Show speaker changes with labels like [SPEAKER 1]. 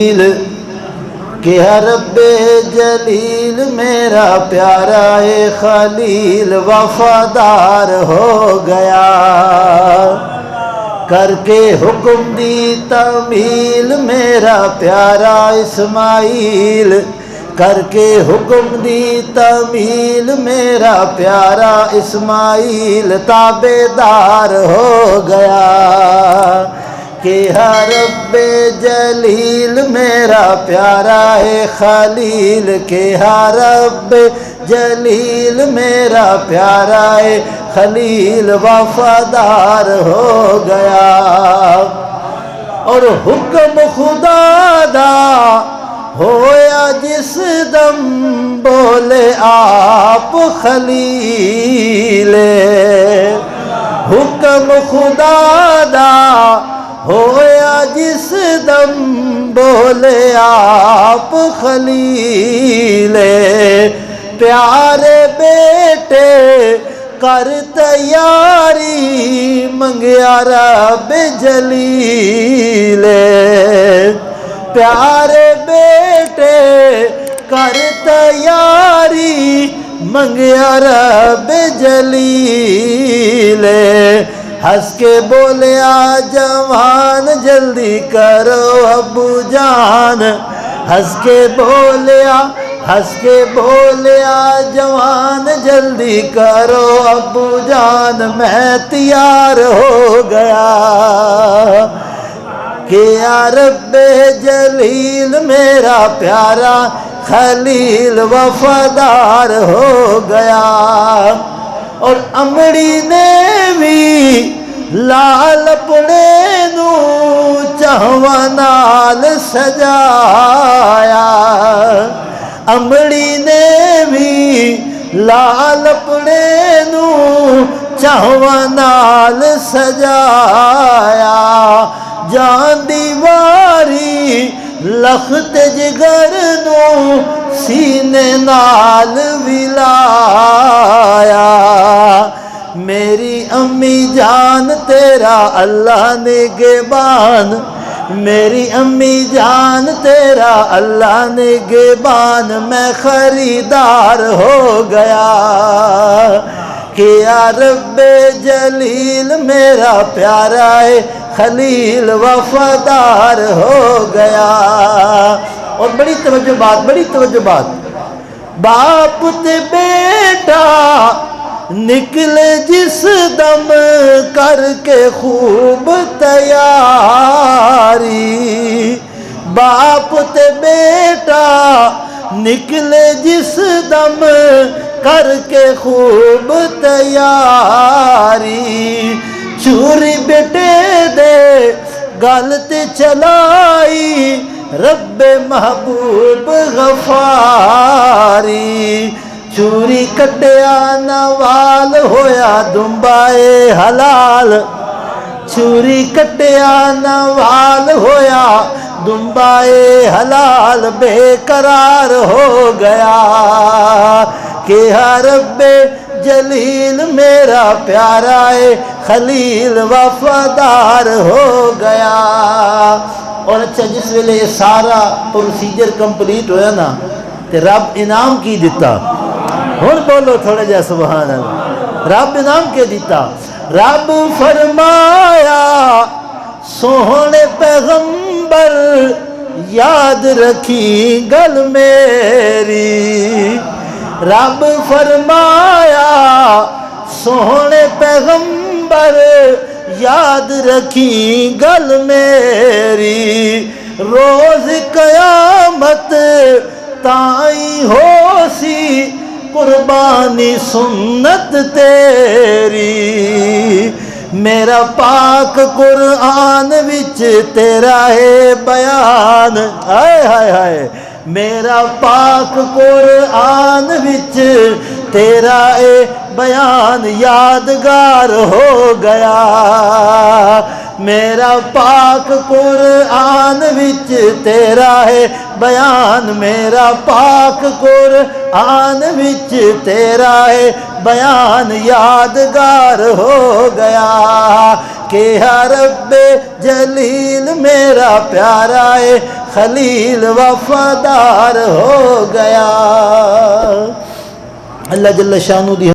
[SPEAKER 1] कि रब्बे जलील मेरा प्यारा ए खलील वफादार हो गया। करके हुक्म दी तमील मेरा प्यारा इस्माइल, करके हुक्म दी तमील मेरा प्यारा इस्माइल ताबेदार हो गया। कि रब्बे जलील मेरा प्यारा है खलील, के रब्बे जलील मेरा प्यारा है खलील वफादार हो गया। और हुक्म खुदा दा होया जिस दम बोले आप खलीले, हुक्म खुदा दा होया जिस दम बोले आप खलीले। प्यारे बेटे कर तैयारी मंगया रब जलीले, प्यारे बेटे कर तैयारी मंगया रब जलीले। हंस के बोले आ जवान जल्दी करो अबू जान, हंस के बोले आ जवान जल्दी करो अबू जान, मैं तैयार हो गया। कि या रब्बे जलील मेरा प्यारा खलील वफादार हो गया। और अमड़ी ने भी लाल अपने नू चाहवा नाल सजाया, अमड़ी ने भी लाल अपने नू चाहवा नाल सजाया। जान दीवारी लखत जिगर नू सीने नाल विलाया। मेरी अम्मी जान तेरा अल्लाह निगहबान, मेरी अम्मी जान तेरा अल्लाह निगहबान, मैं खरीदार हो गया। कि या रब्बे जलील मेरा प्यारा है खलील वफादार हो गया। और बड़ी तवज्जो बात, बड़ी तवज्जो बात, बाप ते बेटा निकले जिस दम करके खूब तैयारी, बाप ते बेटा निकले जिस दम करके खूब तैयारी। चूरी बेटे दे गल ते चलाई रब्बे महबूब गफारी। चूरी कटिया नवाल होया दुम्बाए हलाल, चूरी कटिया नवाल होया दुम्बाए हलाल, बेकरार हो गया। कि रब्बे जलील मेरा प्यारा है खलील वफादार हो गया। और अच्छा जिस वेले ये सारा प्रोसीजर कंप्लीट होया ना ते रब इनाम की दिता। हुण बोलो थोड़ा जा सुभान अल्लाह। रब इनाम के दिता, रब फरमाया सोहने पैगंबर याद रखी गल मेरी। रब फरमाया सोहने पैगंबर याद रखी गल मेरी। रोज कयामत ताई होसी कुर्बानी सुन्नत तेरी। मेरा पाक कुरान विच तेरा है बयान, हाय हाय हाय। मेरा पाक कुरान विच तेरा है बयान यादगार हो गया। मेरा पाक कुरआन विच तेरा है बयान, मेरा पाक कुरआन विच तेरा है बयान यादगार हो गया। के रब्बे जलील मेरा प्यारा है खलील वफादार हो गया। अल्लाह जल्ल शानू दी